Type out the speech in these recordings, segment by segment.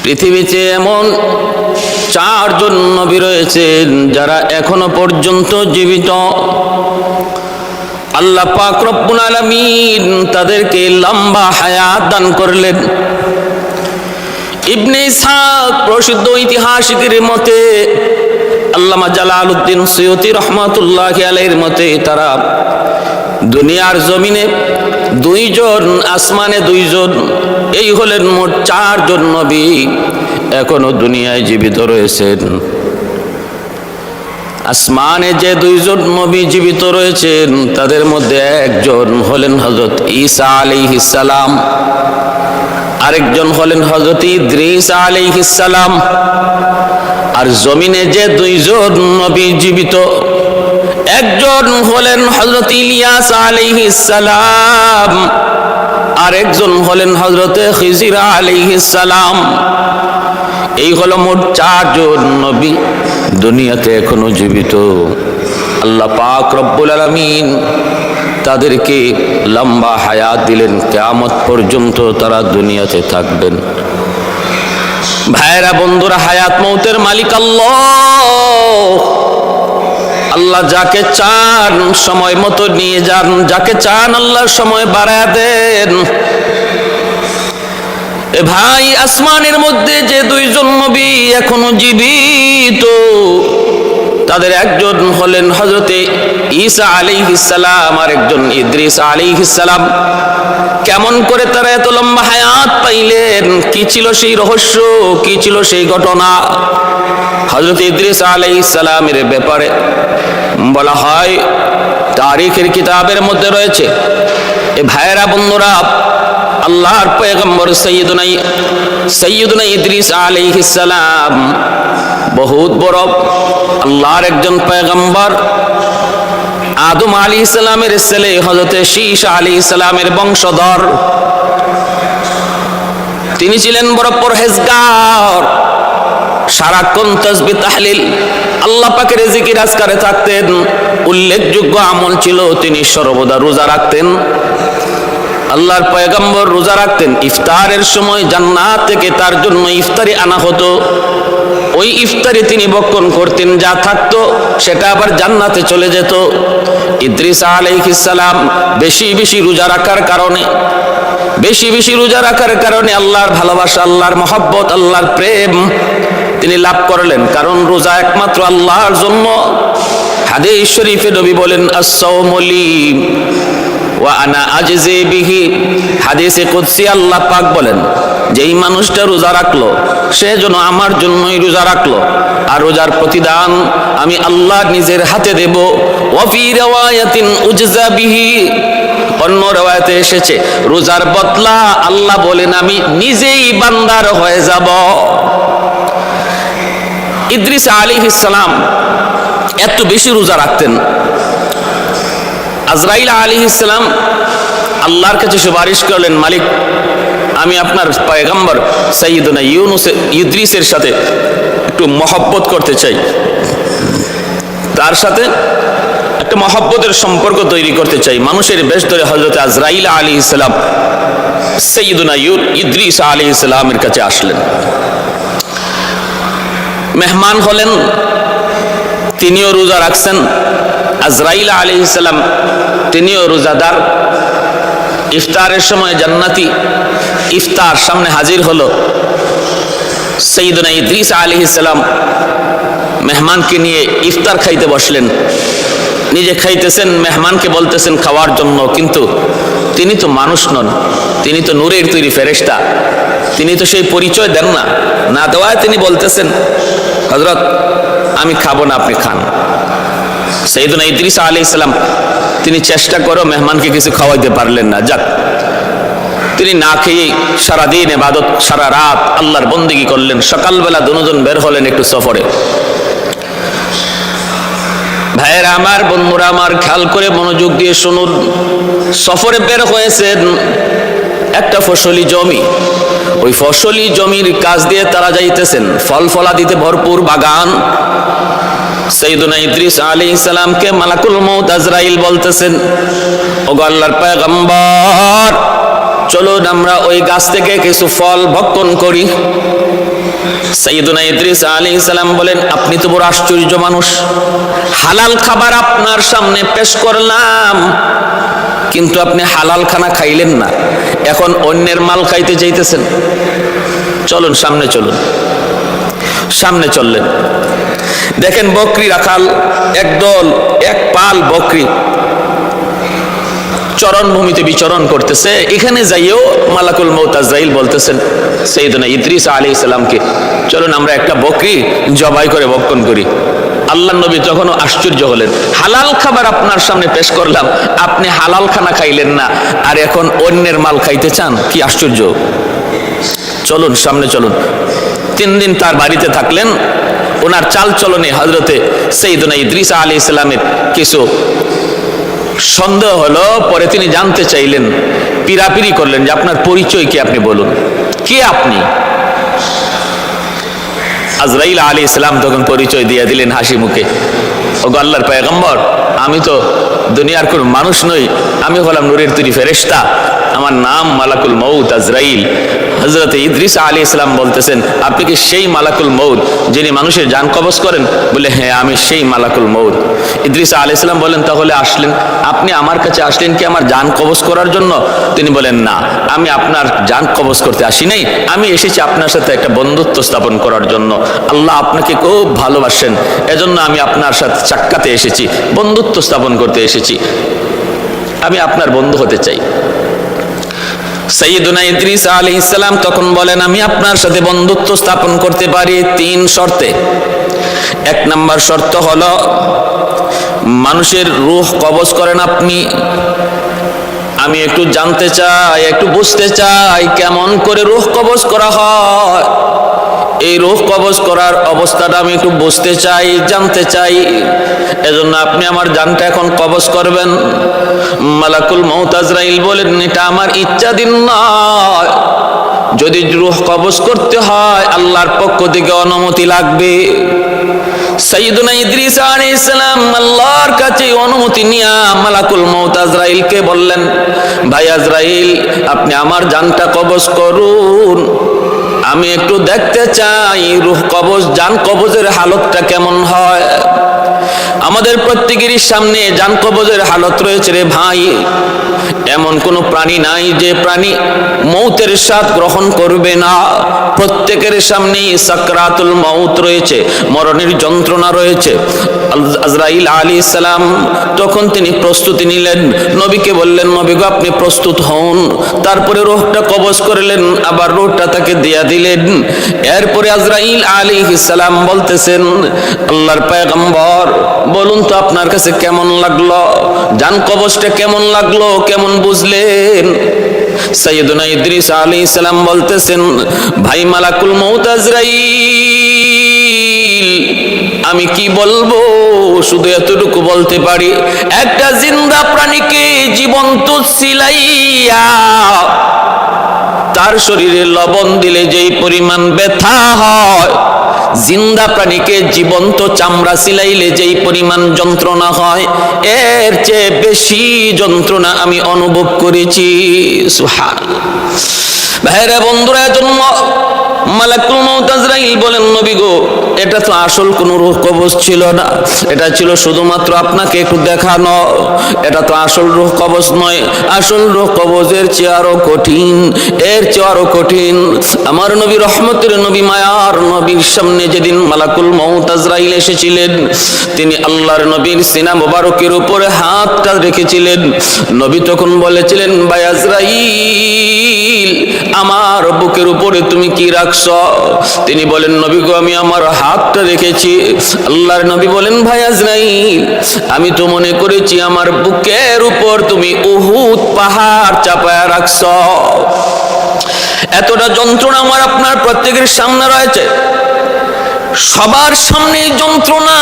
পৃথিবীতে এমন 4 জন নবী রয়েছেন যারা এখনো পর্যন্ত জীবিত। আল্লাহ পাক রব্বুল আলামিন তাদেরকে লম্বা হায়াত দান করলেন। ইবনে ইসহাক প্রসিদ্ধ ঐতিহাসিকের মতে, আল্লামা জালালউদ্দিন সুয়ুতি রহমাতুল্লাহি আলাইহির মতে, তারা দুনিয়ার জমিনে 2 জন, আসমানে 2 জন, এই হলেন মোট 4 জন নবী এখনো দুনিয়ায় জীবিত রয়েছেন। আসমানে যে 2 জন নবী জীবিত রয়েছেন তাদের মধ্যে একজন হলেন হযরত ঈসা আলাইহিস সালাম, আরেকজন হলেন হযরত ইদ্রিস আলাইহিস সালাম। আর জমিনে যে 2 জন নবী জীবিত, একজন হলেন হযরত ইলিয়াস আলাইহিস সালাম, আরেকজন হলেন হযরত খিজির আলাইহিস সালাম। এই হলো মোট 4 জন নবী দুনিয়াতে এখনো জীবিত। আল্লাহ পাক রব্বুল আলামিন তাদেরকে লম্বা হায়াত দিলেন, কিয়ামত পর্যন্ত তারা দুনিয়াতে থাকবেন। ভাইরা বন্ধুরা, হায়াত মৌতের মালিক আল্লাহ। আল্লাহ যাকে চান সময় মতো নিয়ে যান, যাকে চান আল্লাহ সময় বাড়ায় দেন। এ ভাই, আসমানের মধ্যে যে 2 জন নবী এখনো জীবিত, তাদের একজন হলেন হযরতে ঈসা আলাইহিস সালাম, আর একজন ইদ্রিস আলাইহিস সালাম। কেমন করে তারা এত লম্বা হায়াত পাইলেন? কি ছিল সেই রহস্য? কি ছিল সেই ঘটনা? হযরত ইদ্রিস আলাইহিস সালামের ব্যাপারে বলা হয়, তারিখের কিতাবের মধ্যে রয়েছে। এ ভাইরা বন্ধুরা, আল্লাহর পয়গম্বর সাইয়্যিদুনা ইদ্রিস আলাইহিস সালাম বহুত বড় আল্লাহর একজন পয়গম্বর। আদম আলাইহিস সালামের ছেলে হযরত শীশ আলাইহিস সালামের বংশধর। তিনি ছিলেন বড় পরহেজগার, সারাক্ষণ তাসবিহ তাহলিল, আল্লাহ পাকের জিকির আজকারে থাকতেন। উল্লেখযোগ্য আমল ছিল তিনি সর্বদা রোজা রাখতেন। আল্লাহর পয়গম্বর রোজা রাখতেন। ইফতারের সময় জান্নাত থেকে তার জন্য ইফতারি আনা হতো। ওই ইফতারি তিনি ভক্ষণ করতেন, যা থাকতো সেটা আবার জান্নাতে চলে যেত। ইদ্রিস আলাইহিস সালাম বেশি বেশি রোজা রাখার কারণে আল্লাহর ভালোবাসা, আল্লাহর মহব্বত, আল্লাহর প্রেম তিনি লাভ করলেন। কারণ রোজা একমাত্র আল্লাহর জন্য। হাদিস শরীফে নবী বলেন, আস-সাওমু লি ওয়া আনা আজজি বিহি। হাদিসে কুদসি আল্লাহ পাক বলেন, যেই মানুষটা রোজা রাখলো সে যেন আমার জন্যই রোজা রাখলো, আর রোজার প্রতিদান আমি আল্লাহ নিজের হাতে দেব। ওয়া ফি রিওয়ায়াতিন উজজা বিহি, অন্য রিওয়ায়াতে এসেছে রোজার বদলা আল্লাহ বলেন আমি নিজেই বান্দার হয়ে যাব। ইদ্রিস আলাইহিস সালাম এত বেশি রোজা রাখতেন। আজরাইল আলাইহিস সালাম আল্লাহর কাছে সুপারিশ করলেন, মালিক, আমি আপনার পয়গম্বর সাইয়্যিদুনা ইদ্রিসের সাথে একটু মহব্বত করতে চাই, তার সাথে একটা মহব্বতের সম্পর্ক তৈরি করতে চাই। মানুষের বেশ ধরে হযরত আজরাইল আলাইহিস সালাম সাইয়্যিদুনা ইদ্রিস আলাইহিস সালামের কাছে আসলেন। মেহমান হলেন, তিনিও রোজা রাখছেন। আজরাইল আলাইহিস সালাম তিনিও রোজাদার। ইফতারের সময় জান্নাতি ইফতার সামনে হাজির হলো। সাইয়্যিদুনা ইদ্রিস আলাইহিস সালাম মেহমানকে নিয়ে ইফতার খাইতে বসলেন। নিজে খাইতেছেন, মেহমানকে বলতেছেন খাওয়ার জন্য, কিন্তু তিনি তো মানুষ নন, তিনি তো নূরের তৈরি ফেরেশতা, তিনি তো সেই পরিচয় দেন না। না দেওয়ায় তিনি বলতেছেন, হযরত আমি খাবো না, আপনি খান। সাইয়্যিদুনা ইদ্রিস আলাইহিস সালাম তিনি চেষ্টা করে মেহমানকে কিছু খাওয়াইতে পারলেন না। যাক, তিনি না খেয়ে সারাদিন ইবাদত, সারা রাত আল্লাহর বন্দেগী করলেন। সকালবেলা দুজন বের হলেন একটু সফরে। ভাইয়েরা আমার, বন্ধুরা আমার, খেয়াল করে মনোযোগ দিয়ে শুনুন। সফরে বের হয়েছেন একটা ফসলি জমি। ওই ফসলি জমির কাজ দিয়ে তারা যাইতেছেন, ফল ফলাদিতে ভরপুর বাগান। সাইয়্যিদুনা ইদ্রিস আলাইহিস সালামকে মালাকুল মউত আজরাইল বলতেছেন, ওগো আল্লাহর পয়গম্বর, চলুন আমরা ওই গাছ থেকে কিছু ফল ভক্ষণ করি। সাইয়্যিদুনা ইদ্রিস আলাইহিস সালাম বলেন, আপনি তো বড় আশ্চর্য মানুষ, হালাল খাবার আপনার সামনে পেশ করলাম কিন্তু আপনি হালাল খানা খাইলেন না, এখন অন্যের মাল খাইতে চাইতেছেন। চলুন সামনে চলুন। সামনে চললেন, দেখেন বকরি রাখাল একদল, এক পাল বকরি চরণভূমিতে বিচরণ করতেছে। এখানে যাইও মালাকুল মউত আজরাইল বলতেছেন সাইয়্যিদুনা ইদ্রিস আলাইহিস সালামকে, চলুন আমরা একটা বকরি জবাই করে ভক্ষণ করি। আল্লাহর নবী তখনও আশ্চর্য হলেন, হালাল খাবার আপনার সামনে পেশ করলাম, আপনি হালাল খানা খাইলেন না, আর এখন অন্যের মাল খাইতে চান, কি আশ্চর্য। চলুন সামনে চলুন। 3 দিন তার বাড়িতে থাকলেন। ওনার চাল চলনে হযরতে সাইয়্যিদুনা ইদ্রিস আলাইহিস সালামের কিছু সন্দেহ হলো। পরে তিনি জানতে চাইলেন, পিরাপিরি করলেন যে আপনার পরিচয় কি, আপনি বলুন কে আপনি। আজরাইল আলাইহিস সালাম তখন পরিচয় দিয়ে দিলেন হাসি মুখে, ওগো আল্লাহর পয়গম্বর, আমি তো দুনিয়ার কোন মানুষ নই, আমি হলাম নূরের তৈরি ফেরেশতা, আমার নাম মালাকুল মউত আজরাইল। হযরতে ইদ্রিস আলাইহিস সালাম বলতেছেন, আপনি কি সেই মালাকুল মউত যিনি মানুষের জান কবজ করেন? বলে, হ্যাঁ আমি সেই মালাকুল মউত। ইদ্রিস আলাইহিস সালাম বলেন, তাহলে আসলেন, আপনি আমার কাছে আসলেন কি আমার জান কবজ করার জন্য? তিনি বলেন, না, আমি আপনার জান কবজ করতে আসি নাই, আমি এসেছি আপনার সাথে একটা বন্ধুত্ব স্থাপন করার জন্য। আল্লাহ আপনাকে খুব ভালোবাসেন, এজন্য আমি আপনার সাথে সাক্ষাতে এসেছি, বন্ধুত্ব স্থাপন করতে এসেছি, আমি আপনার বন্ধু হতে চাই। সাইয়্যিদুনা ইদ্রিস আলাইহিস সালাম তখন বলেন, আমি আপনার সাথে বন্ধুত্ব স্থাপন করতে পারি 3 শর্তে। 1 নম্বর শর্ত হলো, মানুষের রূহ কবজ করেন আপনি, আমি একটু জানতে চাই, একটু বুঝতে চাই কেমন করে রূহ কবজ করা হয়। এই রূহ কবজ করার অবস্থাটা আমি একটু বুঝতে চাই, জানতে চাই, এজন্য আপনি আমার জানটা এখন কবজ করবেন। মালাকুল মউত আজরাইল বলেন, এটা আমার ইচ্ছাধীন নয়, যদি রূহ কবজ করতে হয় আল্লাহর পক্ষ থেকে অনুমতি লাগবে। সাইয়্যিদুনা ইদ্রিস আলাইহিস সালাম আল্লাহর কাছে অনুমতি নিয়ে মালাকুল মউত আজরাইলকে বললেন, ভাই আজরাইল, আপনি আমার জানটা কবজ করুন, আমি একটু দেখতে চাই রূহ কবজ, জান কবজের হালতটা কেমন হয়। আমাদের প্রত্যেকেরই সামনে জান কবজের হালত রয়েছে রে ভাই। এমন কোন প্রাণী নাই যে প্রাণী মৌতের স্বাদ গ্রহণ করবে না। প্রত্যেকের সামনেই সাকরাতুল মউত রয়েছে, মরণের যন্ত্রণা রয়েছে। আজরাইল আলাইহিস সালাম তখন তিনি প্রস্তুতি নিলেন, নবীকে বললেন, নবী গো আপনি প্রস্তুত হন। তারপরে রূহটা কবজ করলেন, আবার রূহটা তাকে দিয়া দিলেন। এরপরে আজরাইল আলাইহিস সালাম বলতেছেন, আল্লাহর পয়গম্বর বলুন তো আপনার কাছে কেমন লাগলো, জান কবজটা কেমন লাগলো, কেমন বুঝলেন? সাইয়্যিদুনা ইদ্রিস আলাইহিস সালাম বলতেছেন, ভাই মালাকুল মউত আজরাইল, আমি কি বলবো, শুধু এতটুকু বলতে পারি, একটা জিন্দা প্রাণীকে জীবন্ত সিলাইয়া তার শরীরে লবণ দিলে যেই পরিমাণ ব্যথা হয়, জিন্দা প্রাণীকে জীবন্ত চামড়া সিলাইলে যেই পরিমাণ যন্ত্রণা হয়, এর চেয়ে বেশি যন্ত্রণা আমি অনুভব করেছি। সুবহানাল্লাহ। ভাইরা বন্ধুরা, জন্ম মালাকুল মউত আজরাইল বলেন, নবী গো, এটা তো আসল কোন রূহ কবজ ছিল না, এটা ছিল শুধুমাত্র আপনাকে একটু দেখানো, এটা তো আসল রূহ কবজ নয়। আসল রূহ কবজের চেয়ে আরো কঠিন, এর চেয়ে আরো কঠিন। আমার নবী রহমতের নবী, মায়ার নবীর সামনে যেদিন মালাকুল মউত আজরাইল এসেছিলেন, তিনি আল্লাহর নবীর সিনা মোবারকের উপরে হাতটা রেখেছিলেন। নবী তখন বলেছিলেন, ভাই আজরাইল, আমার বুকের উপরে তুমি কি রাখছো? তিনি বলেন, নবী গো, আমি আমার হাতটা রেখেছি। আল্লাহর নবী বলেন, ভাই আজরাইল, আমি তো মনে করেছি আমার বুকের উপর তুমি উহুদ পাহাড় চাপায়া রাখছো। এতটা যন্ত্রণা আমার আপনার প্রত্যেকের সামনে রয়েছে, সবার সামনে যন্ত্রণা।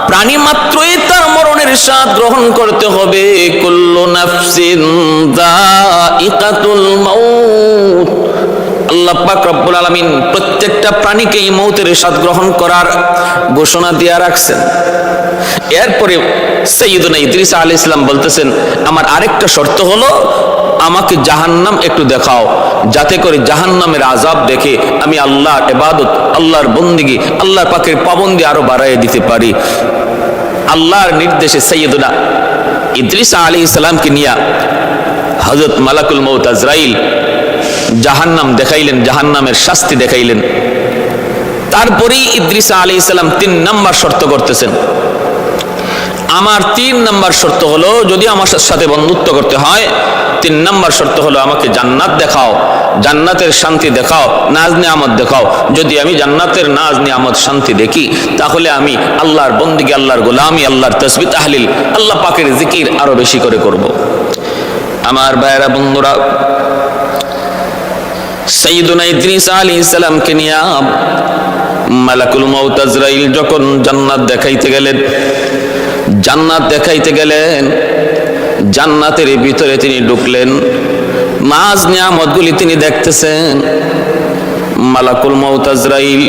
প্রাণী মাত্রই তার মরণের স্বাদ গ্রহণ করতে হবে। কুল্লু নাফসিন যায়িকাতুল মাউত, আল্লাহ পাক রব্বুল আলামিন প্রত্যেকটা প্রাণীকে এই মৌতের স্বাদ গ্রহণ করার ঘোষণা দিয়ে রাখছেন। এরপরে সাইয়্যিদুনা ইদ্রিস আলাইহিস সালাম বলতেছেন, আমার আরেকটা শর্ত হলো আমাকে জাহান্নাম একটু দেখাও, যাতে করে জাহান্নামের আযাব দেখে আমি আল্লাহর ইবাদত, আল্লাহর বন্দেগী, আল্লাহর পাকের পাবন্দি আরো বাড়াইয়ে দিতে পারি। আল্লাহর নির্দেশে সাইয়্যিদুনা ইদ্রিস আলাইহিস সালামকে নিয়ে হযরত মালাকুল মউত আজরাইল জাহান্নাম দেখাইলেন, জাহান্নামের শাস্তি দেখাইলেন। তারপরেই ইদ্রিস আলাইহিস সালাম 3 নাম্বার শর্ত করতেছেন, আমার 3 নাম্বার শর্ত হলো যদি আমার সাথে বন্ধুত্ব করতে হয় 3 নাম্বার শর্ত হলো আমাকে জান্নাত দেখাও, জান্নাতের শান্তি দেখাও, নাজ নিয়ামত দেখাও। যদি আমি জান্নাতের নাজ নিয়ামত শান্তি দেখি তাহলে আমি আল্লাহর বন্দেগী, আল্লাহর গোলামি, আল্লাহর তাসবিহ তাহলিল, আল্লাহ পাকের জিকির আরো বেশি করে করব। আমার ভাইয়েরা বন্ধুরা, সাইয়্যিদুনা ইদ্রিস আলাইহিস সালামকে নিয়ে মালাকুল মউত আজরাইল যখন জান্নাত দেখাইতে গেলেন, জান্নাত দেখাইতে গেলেন, জান্নাতের ভিতরে তিনি ঢুকলেন, নাজ নিয়ামতগুলি তিনি দেখতেছেন। মালাকুল মউত আজরাইল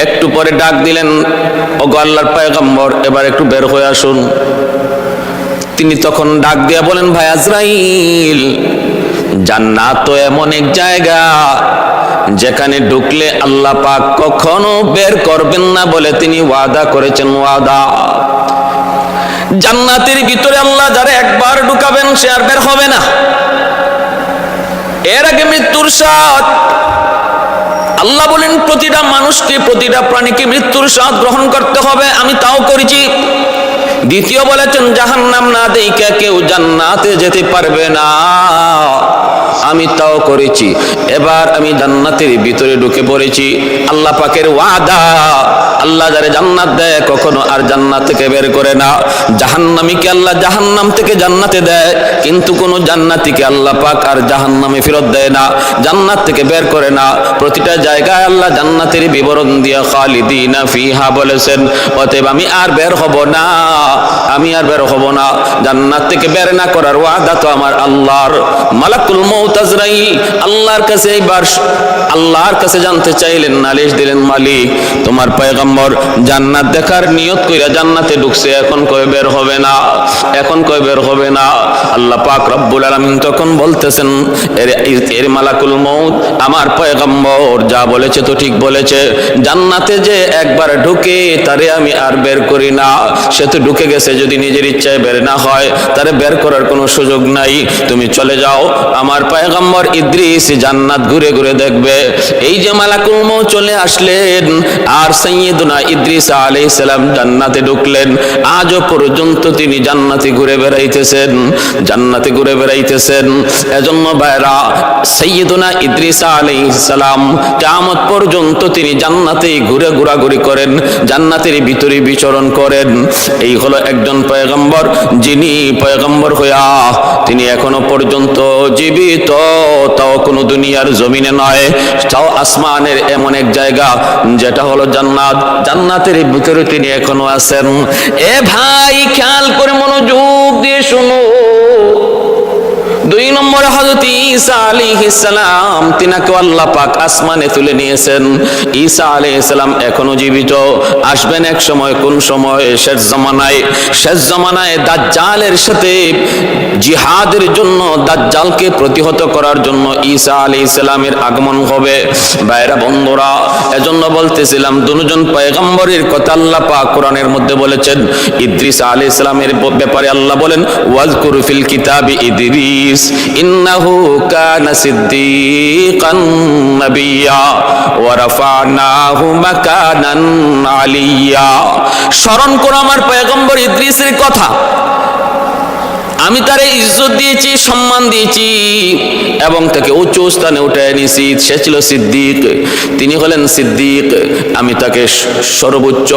একটু পরে ডাক দিলেন, ওগো আল্লাহর পয়গম্বর এবার একটু বের হয়ে আসুন। তিনি তখন ডাক দিয়া বলেন, ভাই আজরাইল, জান্নাত তো এমন এক জায়গা যেখানে ঢুকলে আল্লাহ পাক কখনো বের করবেন না বলে তিনি ওয়াদা করেছেন। ওয়াদা, জান্নাতের ভিতরে আল্লাহ যারা একবার ঢুকাবেন সে আর বের হবে না। এর আগে মৃত্যুর স্বাদ, আল্লাহ বলেন প্রতিটা মানুষকে, প্রতিটা প্রাণীকে মৃত্যুর স্বাদ গ্রহণ করতে হবে, আমি তাও করেছি। দ্বিতীয় বলেছেন জাহান্নাম না দেখে কেউ জান্নাতে যেতে পারবে না, আমি তাও করেছি। এবার আমি জান্নাতের ভিতরে ঢুকে পড়েছি। আল্লাহ পাকের ওয়াদা, আল্লাহ যারে জান্নাত দেয় কখনো আর জান্নাত থেকে বের করে না। জাহান্নামীকে আল্লাহ জাহান্নাম থেকে জান্নাতে দেয়, কিন্তু কোন জান্নাতীকে আল্লাহ পাক আর জাহান্নামে ফেরত দেয় না, জান্নাত থেকে বের করে না। প্রতিটা জায়গায় আল্লাহ জান্নাতের বিবরণ দিয়ে খালিদিনা ফিহা বলেছেন। অতএব আমি আর বের হব না, আমি আর বের হব না। জান্নাত থেকে বের না করার ওয়াদা তো আমার আল্লাহর। মালাকুল মউত আজরাইল আল্লাহর কাছে এইবার আল্লাহর কাছে জানতে চাইলেন, নালিশ দিলেন, মালিক তোমার পয়গম্বর জান্নাত দেখার নিয়ত কইরা জান্নাতে ঢুকছে, এখন কই বের হবে না, এখন কই বের হবে না। আল্লাহ পাক রব্বুল আলামিন তখন বলতেছেন, এর মালাকুল মউত আমার পয়গম্বর যা বলেছে তো ঠিক বলেছে। জান্নাতে যে একবার ঢুকে তারে আমি আর বের করি না, সে তো ঢুকে গেছে, যদি নিজের ইচ্ছায় বের না হয় তারে বের করার কোনো সুযোগ নাই। তুমি চলে যাও, আমার পয়গম্বর ইদ্রিস জান্নাত ঘুরে ঘুরে দেখবে। এই যে মালাকুল মউত চলে আসলেন আর সাইয়্যিদুনা ইদ্রিস আলাইহিস সালাম জান্নাতে ঢুকলেন। আজও পর্যন্ত তিনি জান্নাতে ঘুরে বেড়াইতেছেন, জান্নাতে ঘুরে বেড়াইতেছেন। এজন্য ভাইরা সাইয়্যিদুনা ইদ্রিস আলাইহিস সালাম কিয়ামত পর্যন্ত তিনি জান্নাতেই ঘুরে ঘোরাঘুরি করেন, জান্নাতের ভিতরে বিচরণ করেন। এই হলো একজন পয়গম্বর, যিনি পয়গম্বর হইয়া তিনি এখনো পর্যন্ত জীবিত, তাও কোনো দুনিয়ার জমিনে নয়, তাও আসমানের এমন এক জায়গা যেটা হলো জান্নাত, জান্নাতের ভিতরে তিনি এখনো আছেন। এ ভাই খেয়াল করে মনোযোগ দিয়ে শুনো। 2 নম্বরে হযরত ঈসা আলাইহিস সালাম তিনাকে আল্লাহ পাক আসমানে তুলে নিয়েছেন। ঈসা আলাইহিস সালাম এখনো জীবিত, আসবেন এক সময়, কোন সময়? শেষ জামানায়। শেষ জামানায় দাজ্জালের সাথে জিহাদের জন্য, দাজ্জালকে প্রতিহত করার জন্য ঈসা আলাইহিস সালামের আগমন হবে। ভাইরা বন্ধুরা, এজন্য বলতেছিলাম দুজন পয়গম্বরের কথা আল্লাহ পাক কোরআনের মধ্যে বলেছেন। ইদ্রিস আলাইহিস সালামের ব্যাপারে আল্লাহ বলেন, ওয়াজকুর ফিল কিতাবি ইদ্রিস ইন্নাহু কানা সিদ্দীকান নাবিয়্যা ওয়া রাফা'নাহু মাকানান আলিয়্যা। স্মরণ করো আমার পয়গম্বর ইদ্রিসের কথা। আমি তারে ইজ্জত দিয়েছি, সম্মান দিয়েছি এবং তাকে উচ্চ স্থানে উঠায় নিয়েছি। সে ছিল সিদ্দিক, তিনি হলেন সিদ্দিক। আমি তাকে সর্বোচ্চ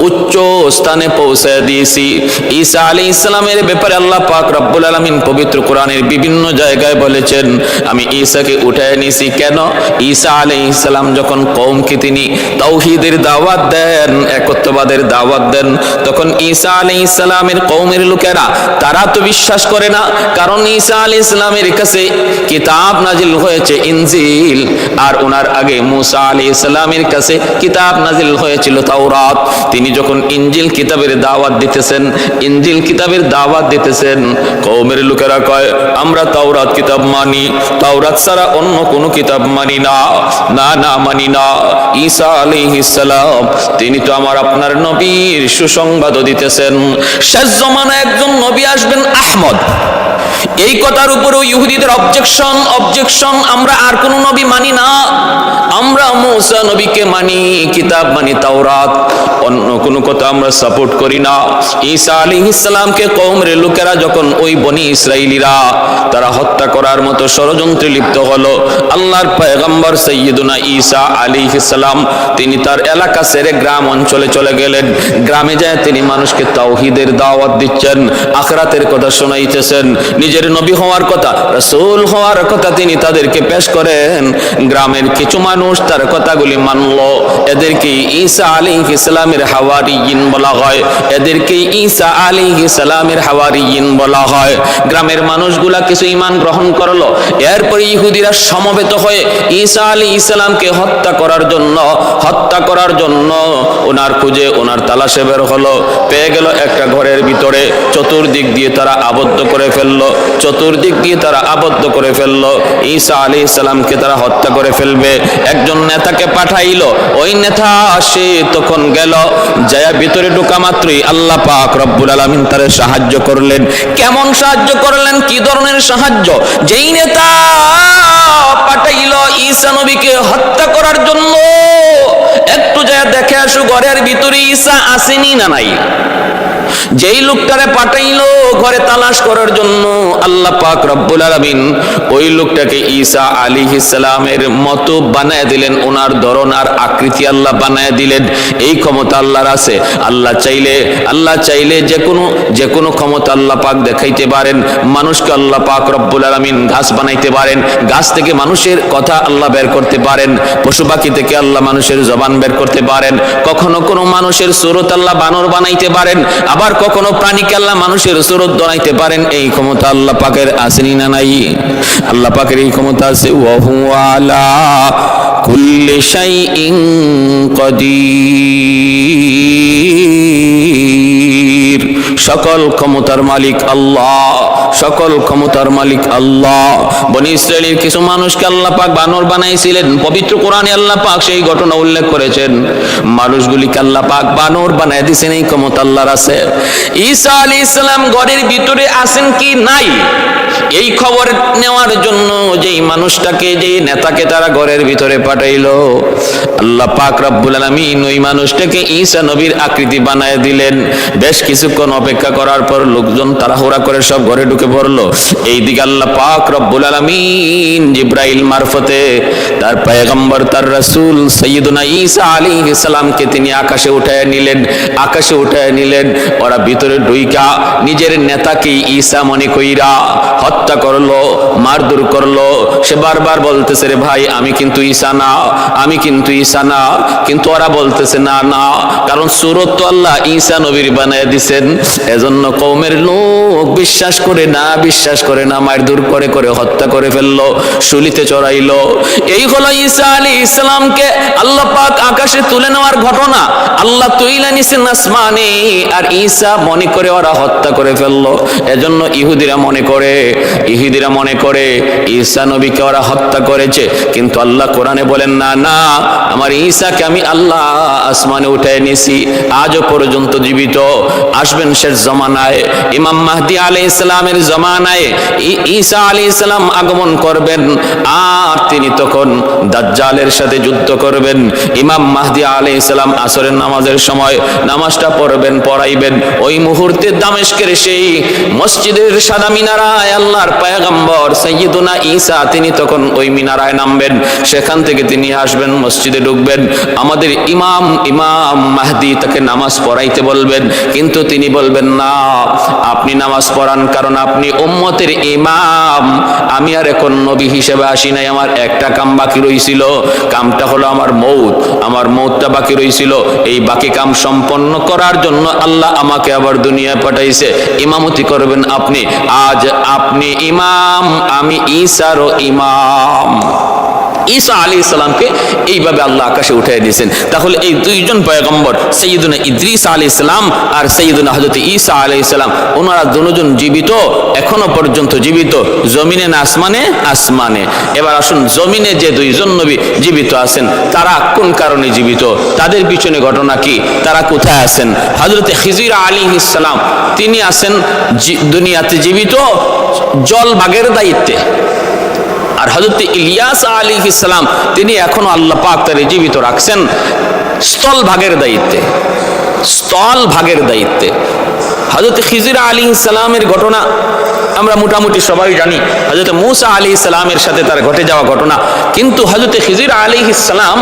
উচ্চ স্থানে পৌঁছায় দিয়েছি। ঈসা আলাইহিস সালামের ব্যাপারে আল্লাহ পাক রব্বুল আলামিন পবিত্র কোরআনের বিভিন্ন জায়গায় বলেছেন, আমি ঈসাকে উঠায় নিয়েছি। কেন? ঈসা আলাইহিস সালাম যখন কওমকে তিনি তাওহীদের দাওয়াত দেন, একত্ববাদের দাওয়াত দেন, তখন ঈসা আলাইহিস সালামের কওমের লোকেরা তারা তো বিশ্বাস বিশ্বাস করে না, কারণ ঈসা আলাইহিস সালামের কাছে কিতাব নাজিল হয়েছে ইনজিল, আর ওনার আগে মুসা আলাইহিস সালামের কাছে কিতাব নাজিল হয়েছিল তাওরাত। তিনি যখন ইনজিল কিতাবের দাওয়াত দিতেছেন, ইনজিল কিতাবের দাওয়াত দিতেছেন, কওমের লোকেরা কয় আমরা তাওরাত কিতাব মানি, তাওরাত ছাড়া অন্য কোনো কিতাব মানি না, না না মানি না। ঈসা আলাইহিস সালাম তিনি তো আমার আপনার নবীর সুসংবাদও দিতেছেন, শেষ জমানায় একজন নবী আসবেন আহমদ। এই কথার উপরেও ইহুদিদের অবজেকশন, আমরা আর কোন নবী মানি না, আমরা মুসা নবীকে মানি, কিতাব মানি তাওরাত, অন্য কোন কথা আমরা সাপোর্ট করি না। ঈসা আলাইহিস সালামকে কওমের লোকেরা যখন ওই বনি ইসরাইলীরা তারা হত্যা করার মতো ষড়যন্ত্রে লিপ্ত হলো, আল্লাহর পয়গম্বর সাইয়্যিদুনা ঈসা আলাইহিস সালাম তিনি তার এলাকা ছেড়ে গ্রাম অঞ্চলে চলে গেলেন। গ্রামে যায় তিনি মানুষকে তাওহীদের দাওয়াত দিচ্ছেন, আখিরাতের কথা শোনাইতেছেন, নিজের নবী হওয়ার কথা, রাসূল হওয়ার কথা তিনি তাদেরকে পেশ করেন। গ্রামের কিছু মানুষ তার কথাগুলি মানল, এদেরকে ঈসা আলাইহিস সালামের হাওয়ারিয়িন বলা হয়, এদেরকে ঈসা আলাইহিস সালামের হাওয়ারিয়িন বলা হয়। গ্রামের মানুষগুলা কিছু ঈমান গ্রহণ করলো, এরপর ইহুদিরা সমবেত হয়ে ঈসা আলাইহিস সালামকে হত্যা করার জন্য ওনার খুঁজে ওনার তালাশে বের হলো, পেয়ে গেল একটা ঘরের ভিতরে, চতুর্দিক দিয়ে তারা আবদ্ধ করে ফেললো, ঈসা আলাইহিস সালামকে তারা হত্যা করে ফেলবে। একজন নেতাকে পাঠাইলো, ওই নেতা সে তখন গেল, যায় ভিতরে ঢোকা মাত্রই আল্লাহ পাক রব্বুল আলামিন তারে সাহায্য করলেন। কেমন সাহায্য করলেন, কি ধরনের সাহায্য? যেই নেতা পাঠাইলো ঈসা নবীকে হত্যা করার জন্য, একটু যায় দেখে আসো ঘরের ভিতরে ঈসা আসেনি না নাই। যেই লোকটারে পাঠাইলো ঘরে তালাশ করার জন্য, আল্লাহ পাক রব্বুল আলামিন ওই লোকটাকে ঈসা আলাইহিস সালামের মতো বানায় দিলেন, ওনার ধরন আর আকৃতি আল্লাহ বানায় দিলেন। এই ক্ষমতা আল্লাহর আছে। আল্লাহ চাইলে যে কোনো ক্ষমতা আল্লাহ পাক দেখাইতে পারেন। মানুষকে আল্লাহ পাক রব্বুল আলামিন গাছ বানাইতে পারেন, গাছ থেকে মানুষের কথা আল্লাহ বের করতে পারেন, পশু পাখি থেকে আল্লাহ মানুষের জবান বের করতে পারেন, কখনো কোনো মানুষের সুরত আল্লাহ বানর বানাইতে পারেন, আবার কখনো প্রাণীকে আল্লাহ মানুষের সুরত বানাইতে পারেন। এই ক্ষমতা আল্লাহ পাকের আসেনি না নাই? আল্লাহ পাকের এই ক্ষমতা আছে। ওয়া হুয়া আলা কুল্লি শাইইন কাদির। সকল ক্ষমতার মালিক আল্লাহ, সকল ক্ষমতার মালিক আল্লাহ। বনি ইসরাইলের কিছু মানুষকে আল্লাহ পাক বানর বানাইছিলেন। পবিত্র কোরআনে আল্লাহ পাক সেই ঘটনা উল্লেখ করেছেন। মানুষগুলিকে আল্লাহ পাক বানর বানায় দিয়েছেন, এই ক্ষমতা আল্লাহর আছে। ঈসা আলাইহিস সালাম ঘরের ভিতরে আছেন কি নাই, এই খবর নেওয়ার জন্য যেই মানুষটাকে, যেই নেতাকে তারা ঘরের ভিতরে পাঠাইলো, আল্লাহ পাক রব্বুল আলামিন ওই মানুষটাকে ঈসা নবীর আকৃতি বানায় দিলেন। বেশ কিছুক্ষণ অপেক্ষা করার পর লোকজন তাড়াহুড়া করে সব ঘরে ঢুকে পড়লো। এইদিকে আল্লাহ পাক রব্বুল আলামিন জিবরাইল মারফতে তার পয়গম্বর, তার রাসূল সাইয়্যিদুনা ঈসা আলাইহিস সালামকে তিনি আকাশে উঠায় নিলেন। ওরা ভিতরে ঢুইকা নিজের নেতাকে ঈসা মনে কইরা হত্যা করলো, মারধর করলো। সে বারবার বলতেছে, রে ভাই আমি কিন্তু ঈসা না, কিন্তু ওরা বলতেছে না, কারণ সুরত তো আল্লাহ ঈসা নবীর বানায় দিছেন। এজন্য কওমের লোক বিশ্বাস করে না, মারধর করে হত্যা করে ফেললো, শুলিতে চড়াইলো। এই হলো ঈসা আলাইহিস সালামকে আল্লাহ পাক আকাশে তুলে নেওয়ার ঘটনা। আল্লাহ তুইলা নিছেন আসমানে, আর ঈসা মনে করে ওরা হত্যা করে ফেললো। এজন্য ইহুদিরা মনে করে ঈসা নবীকে ওরা হত্যা করেছে, কিন্তু আল্লাহ কোরআনে বলেন না, আমার ঈসাকে আমি আল্লাহ আসমানে উঠায় নিছি। আজও পর্যন্ত জীবিত, আসবেন শেষ জমানায়, ইমাম মাহদী আলাইহিস সালামের জমানায় ঈসা আলাইহিস সালাম আগমন করবেন, আর তিনি তখন দাজ্জালের সাথে যুদ্ধ করবেন। ইমাম মাহদী আলাইহিস সালাম আসরের নামাজের সময় নামাজটা পড়াইবেন। ওই মুহূর্তে দামেস্কের সেই মসজিদের সাদা মিনারায় আল্লাহর পয়গম্বর সাইয়্যিদুনা ঈসা তিনি তখন ওই মিনারায় নামবেন, সেখান থেকে তিনি আসবেন, মসজিদে ঢুকবেন, আমাদের ইমাম মাহদি তাকে নামাজ পড়াইতে বলবেন, কিন্তু তিনি বলবেন না, আপনি নামাজ পড়ান, কারণ আপনি উম্মতের ইমাম, আমি আর এখন নবী হিসেবে আসি নাই, আমার একটা কাম বাকি রইছিল, কামটা হলো আমার মৌতটা বাকি রইছিল, এই বাকি কাম সম্পন্ন করার জন্য আল্লাহ আমাকে আবার দুনিয়ায় পাঠাইছে, ইমামতি করবেন আপনি, আজ আপনি ইমাম, আমি ঈসারও ইমাম। ঈসা আলাইহিস সালামকে এইভাবে আল্লাহ আকাশে উঠিয়ে দিয়েছেন। তাহলে এই দুইজন পয়গম্বর, সাইয়্যিদুনা ইদ্রিস আলাইহিস সালাম আর সাইয়্যিদুনা হযরত ঈসা আলাইহিস সালাম, ওনারা দুজন জীবিত, এখনো পর্যন্ত জীবিত, জমিনে না আসমানে? আসমানে। এবার আসুন, জমিনে যে দুইজন নবী জীবিত আছেন, তারা কোন কারণে জীবিত, তাদের পিছনে ঘটনা কি, তারা কোথায় আছেন? হযরত খিজির আলাইহিস সালাম তিনি আছেন দুনিয়াতে জীবিত জল ভাগের দায়িত্বে, আর হযরত ইলিয়াস আলাইহিস সালাম তিনি এখনো আল্লাহ পাক তারে জীবিত রাখছেন স্থল ভাগের দায়িত্বে। হযরত খিজির আলাইহিস সালামের ঘটনা আমরা মোটামুটি সবাই জানি, হযরত মূসা আলাইহিস সালামের সাথে তার ঘটে যাওয়া ঘটনা, কিন্তু হযরত খিজির আলাইহিস সালাম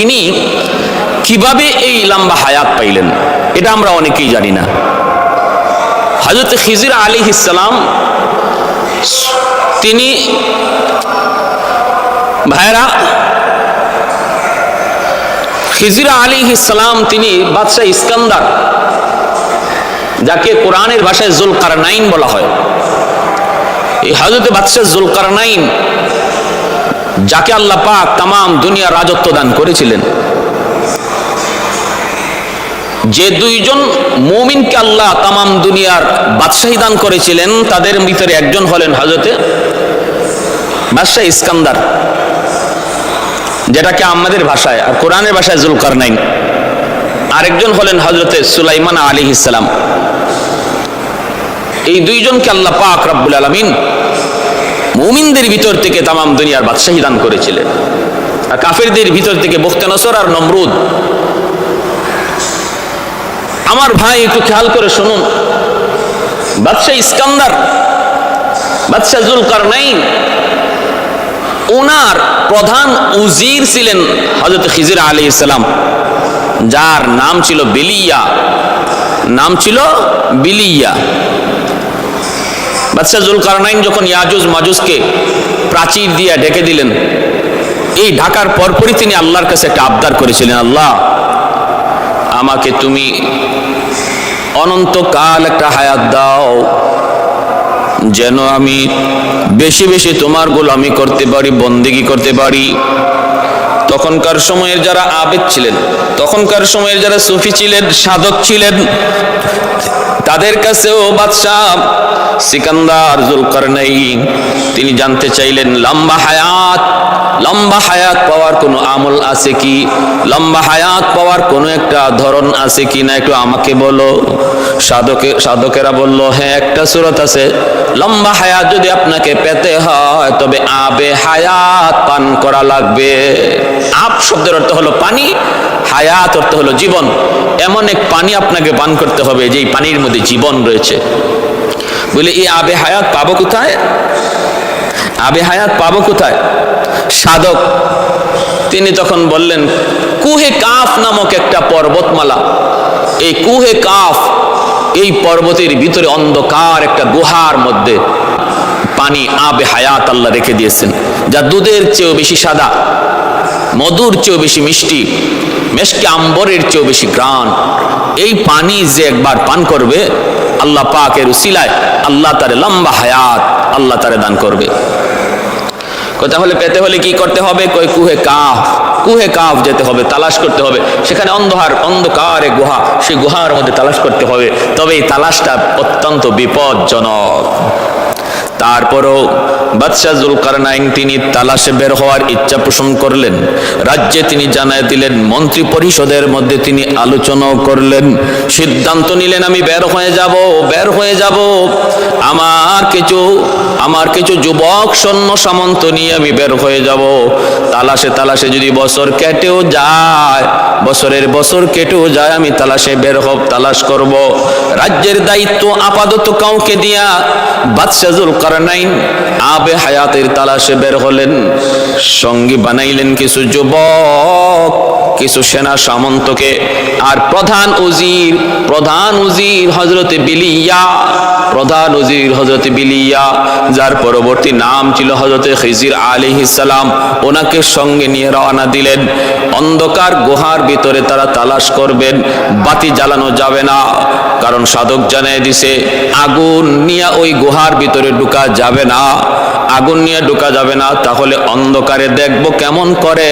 ইনি কিভাবে এই লম্বা হায়াত পাইলেন এটা আমরা অনেকেই জানি না। হযরত খিজির আলাইহিস সালাম তিনি ভাইরা, খিজির আলাইহিস সালাম তিনি বাদশাহ ইস্কান্দার, যাকে কোরআনের ভাষায় যুলকারনাইন বলা হয়, এই হযরত বাদশাহ যুলকারনাইন, যাকে আল্লাহ পাক তামাম দুনিয়ার রাজত্ব দান করেছিলেন, যে দুইজন মুমিনকে আল্লাহ তামাম দুনিয়ার বাদশাহী দান করেছিলেন, তাদের ভিতরে একজন হলেন হযরতে বাদশাহ ইস্কান্দার, যেটাকে আমাদের ভাষায় আর কোরআনের ভাষায় যুলকারনাইন, আরেকজন হলেন হযরতে সুলাইমান আলাইহিস সালাম। এই দুইজনকে আল্লাহ পাক রব্বুল আলামিন মুমিনদের ভিতর থেকে তামাম দুনিয়ার বাদশাহী দান করেছিলেন, আর কাফেরদের ভিতর থেকে বুখতানসর আর নমরুদ। আমার ভাই একটু খেয়াল করে শুনুন, বাদশাহ ইস্কান্দার, বাদশাহ যুলকারনাইন, ওনার প্রধান উজির ছিলেন হযরত খিজির আলাইহিস সালাম, যার নাম ছিল বিলিয়া। বাদশাহ যুলকারনাইন যখন ইয়াজুজ মাজুজকে প্রাচীর দিয়ে ঢেকে দিলেন, এই ঢাকার পরপরই তিনি আল্লাহর কাছে একটা আবদার করেছিলেন, আল্লাহ আমাকে তুমি অনন্তকাল একটা হায়াত দাও, যেন আমি বেশি বেশি তোমার গোলামি করতে পারি, বন্দেগী করতে পারি। তখনকার সময়ের যারা আবেদ ছিলেন, তখনকার সময়ের যারা সুফি ছিলেন, সাধক ছিলেন, তাদের কাছেও বাদশাহ সিকান্দার যুলকারনাইন তিনি জানতে চাইলেন, লম্বা হায়াত পাওয়ার কোনো আমল আছে কি, লম্বা হায়াত পাওয়ার কোনো একটা ধরন আছে কি না, একটু আমাকে বলো। সাধকেরা বলল, হ্যাঁ একটা সূরত আছে, লম্বা হায়াত যদি আপনাকে পেতে হয় তবে আবে হায়াত পান করা লাগবে। আব শব্দের অর্থ হলো পানি, হায়াত অর্থ হলো জীবন। এমন এক পানি আপনাকে পান করতে হবে যেই পানির মধ্যে জীবন রয়েছে। বলে এই আবে হায়াত পাবো কোথায়? সাধক তিনি তখন বললেন, কুহে কাফ নামক একটা পর্বতমালা, এই কুহে কাফ, এই পর্বতের ভিতরে অন্ধকার একটা গুহার মধ্যে পানি আবে হায়াত আল্লাহ রেখে দিয়েছেন, যা দুধের চেয়েও বেশি সাদা, মধুর চেয়েও বেশি মিষ্টি, মেশকে আম্বরের চেয়েও বেশি ঘ্রাণ। এই পানি যে একবার পান করবে, আল্লাহ পাকের উসিলায় আল্লাহ তারে লম্বা হায়াত আল্লাহ তারে দান করবে। তাহলে পেতে হলে কি করতে হবে? কুহে কাফ যেতে হবে, তালাশ করতে হবে। সেখানে অন্ধকার গুহা, সেই গুহার মধ্যে তালাশ করতে হবে। তবে এই তালাশটা অত্যন্ত বিপজ্জনক। তারপরও বাদশাহ যুলকারনাইন তিনি তালাশে বের হওয়ার ইচ্ছা পোষণ করলেন। রাজ্যে তিনি জানায় দিলেন, মন্ত্রী পরিষদের মধ্যে তিনি আলোচনাও করলেন, সিদ্ধান্ত নিলেন, আমি বের হয়ে যাব। আমার কিছু যুবক সৈন্য সামন্ত নিয়ে আমি বের হয়ে যাব। তালাশে যদি বছরের বছর কেটেও যায়, আমি তালাশ করব। রাজ্যের দায়িত্ব আপাতত কাউকে দিয়া বাদশাহ যুলকারনাইন জুলকারনাইন আবে হায়াতের তালাশে বের হলেন। সঙ্গী বানাইলেন কিছু যুবক, কিছু সেনা সামন্তকে, আর প্রধান উজির হযরতে বিলিয়া, প্রধান উজির হযরতে বিলিয়া, যার পরবর্তী নাম ছিল হযরতে খিজির আলাইহিস সালাম, ওনাকে সঙ্গে নিয়ে রওনা দিলেন। অন্ধকার গুহার ভিতরে তারা তালাশ করবেন, বাতি জ্বালানো যাবে না, কারণ সাধক জানায় দিছে আগুন নিয়ে ওই গুহার ভিতরে ঢোকা যাবে না, আগুন নিয়ে ঢোকা যাবে না, তাহলে অন্ধকারে দেখবো কেমন করে।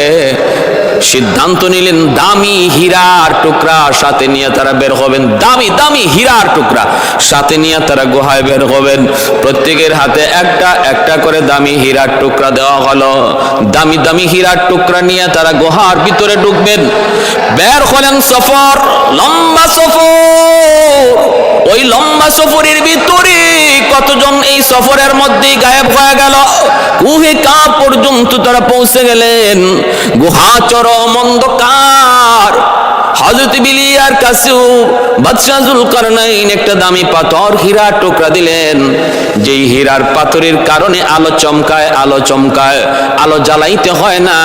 সিদ্ধান্ত নিলেন দামি হীরার টুকরা সাথে নিয়ে তারা বের হবেন, দামি দামি হীরার টুকরা সাথে নিয়ে তারা গুহায় বের হবেন। প্রত্যেকের হাতে একটা একটা করে দামি হীরার টুকরা দেওয়া হলো। দামি দামি হীরার টুকরা নিয়ে তারা গুহার ভিতরে ঢুকবেন। বের হলেন, সফর, লম্বা সফর। ওই লম্বা সফরের ভিতরে কতজন এই সফরের মধ্যেই গায়েব হয়ে গেল। গুহে কাপ পর্যন্ত তারা পৌঁছে গেলেন। গুহা চরম অন্ধকার। হযরত বিলিয়ার কাছেও বাদশাহ জুলকারনাইন একটা দামি পাথর হীরার টুকরা দিলেন। যেই হীরার পাথরের কারণে আলো চমকায়, আলো চমকায়, আলো জ্বালাইতে হয় না।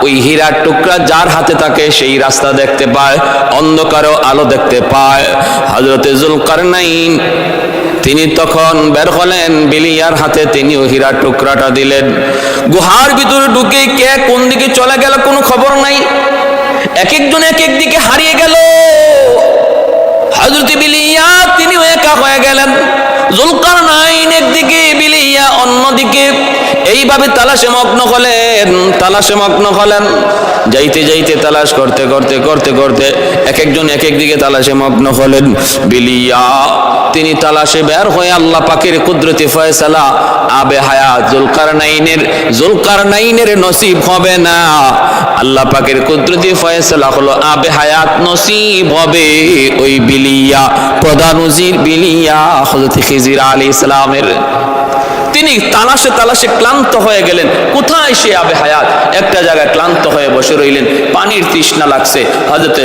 ওই হীরার টুকরা যার হাতে থাকে সেই রাস্তা দেখতে পায়, অন্ধকারেও আলো দেখতে পায়। হযরত জুলকারনাইন তিনি তখন বের হলেন, বিলিয়ার হাতে তিনিও হীরার টুকরাটা দিলেন। গুহার ভিতরে ঢুকে কে কোন দিকে চলে গেল কোনো খবর নাই, এক একজন এক এক দিকে হারিয়ে গেল। হযরত বিলিয়া তিনিও একা হয়ে গেলেন, জুলকারনাইন একদিকে, বিলিয়া অন্যদিকে। এইভাবে তালাশে মগ্ন হলেন, তালাশে মগ্ন হলেন। যাইতে যাইতে তালাশ করতে করতে করতে করতে এক একজন এক এক দিকে তালাশে মগ্ন হলেন। বিলিয়া তিনি তালাশে বের হয়ে আল্লাহ পাকের কুদরতি ফয়সালা, আবে হায়াত জুলকারনাইনের নসিব হবে না। আল্লাহ পাকের কুদরতি ফয়সালা হলো আবে হায়াত নসিব হবে ওই বিলিয়া, প্রধান উজির বিলিয়া হযরত খিজির আলাইহিস সালামের। তিনি তালাশে তালাশে ক্লান্ত হয়ে গেলেন। কোথায় সে আবে হায়াত? একটা জায়গায় ক্লান্ত হয়ে বসে রইলেন, পানির তৃষ্ণা লাগছে হযরত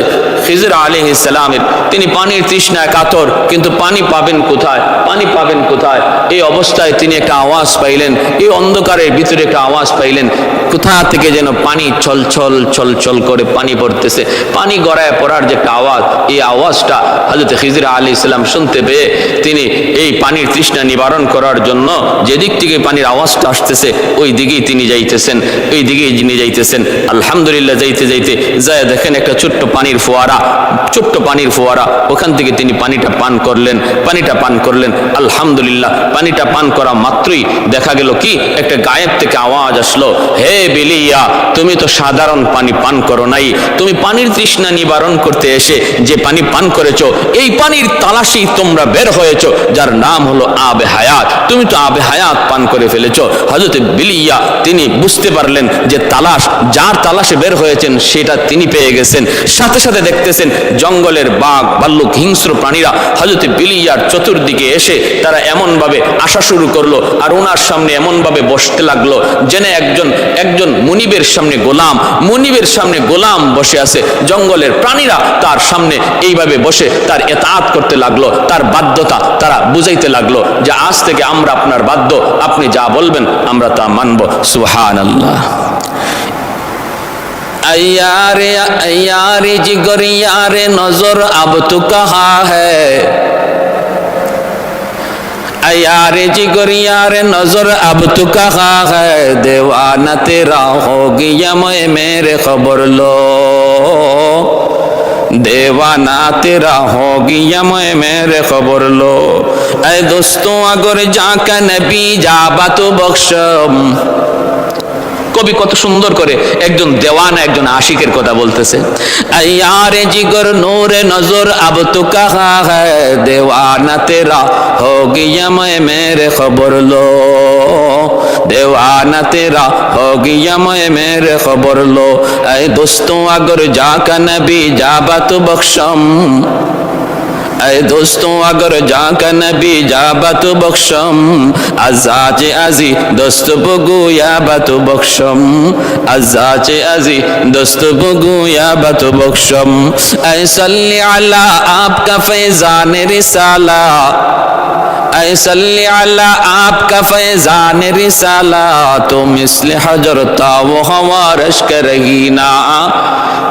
খিজির আলাইহিস সালামের। তিনি পানির তৃষ্ণায় কাতর, কিন্তু পানি পাবেন কোথায়, পানি পাবেন কোথায়? এই অবস্থায় তিনি একটা আওয়াজ পাইলেন, এই অন্ধকারের ভিতরে একটা আওয়াজ পাইলেন, কোথা থেকে যেন পানি ছলছল ছলছল করে পানি পড়তেছে, পানি গড়ায় পড়ার যে একটা আওয়াজ, এই আওয়াজটা হযরত খিজির আলাইহিস সালাম শুনতে পেয়ে তিনি এই পানির তৃষ্ণা নিবারণ করার জন্য যেদিক থেকে পানির আওয়াজটা আসতেছে ওই দিকেই তিনি যাইতেছেন, ওই দিকেই যিনি যাইতেছেন। আলহামদুলিল্লাহ, যাইতে যাইতে যায় দেখেন একটা ছোট্ট পানির ফোয়ারা, ছোট্ট পানির ফোয়ারা, ওখান থেকে তিনি পানিটা পান করলেন, পানিটা পান করলেন। আলহামদুলিল্লাহ, পানিটা পান করা মাত্রই দেখা গেল কি একটা গায়েব থেকে আওয়াজ আসলো, হে বিলিয়া, তুমি তো সাধারণ পানি পান করো নাই, তুমি পানির তৃষ্ণা নিবারণ করতে এসে যে পানি পান করেছো, এই পানির তালাশি তোমরা বের হয়েছো, যার নাম হলো আবে হায়াত। তুমি তো আবে হায়াত পান করে ফেলেছো। হযরত বিলিয়া তিনি বুঝতে পারলেন যে তালাশ, যার তালাশে বের হয়েছেন সেটা তিনি পেয়ে গেছেন। সাথে সাথে দেখতেছেন জঙ্গলের বাঘ, ভাল্লুক, হিংস্র প্রাণীরা হযরত বিলিয়ার চতুর্দিকে এসে তারা এমন ভাবে আসা শুরু করলো, আর ওনার সামনে এমন ভাবে বসতে লাগলো যেন একজন মুনিবের সামনে গোলাম, মুনিবের সামনে গোলাম বসে আছে। জঙ্গলের প্রাণীরা তার সামনে এইভাবে বসে তার ইতাআত করতে লাগলো, তার বাধ্যতা তারা বুঝাইতে লাগলো যে আজ থেকে আমরা আপনার বাধ্য, আপনি যা বলবেন আমরা তা মানব। সুবহানাল্লাহ। यारे यारे जिगर यारे नजर अब तू कहाँ है, यारे जिगर यारे नजर अब तू कहाँ है, दीवाना तेरा हो गया मैं मेरे खबर लो, दीवाना तेरा हो गया मैं मेरे खबर लो, ऐ दोस्तों अगर जाका नबी जाबा तो बख्शम। কবি কত সুন্দর করে একজন দেওয়ানা একজন আশিকের কথা বলতেছে। ইয়ারে জিগর নূরে নজর আব তু কাহা হ্যায়, দেওয়ানা তেরা হো গিয়া मैं मेरे खबर लो, देवाना तेरा हो गया मैं मेरे खबर लो, ऐ दोस्तों अगर जाका नबी जाबा तो बख्शम। ऐ दोस्तों अगर जाका नबी जाबत बख्शम अजाचे अजी दोस्त बगु या बत बख्शम अजाचे अजी दोस्त बगु या बत बख्शम ऐ सल्ली अला आपका फैजान रिसाला ऐ सल्ली अला आपका फैजान रिसाला तो मिस्ल हजरता वो हवारश करेगी ना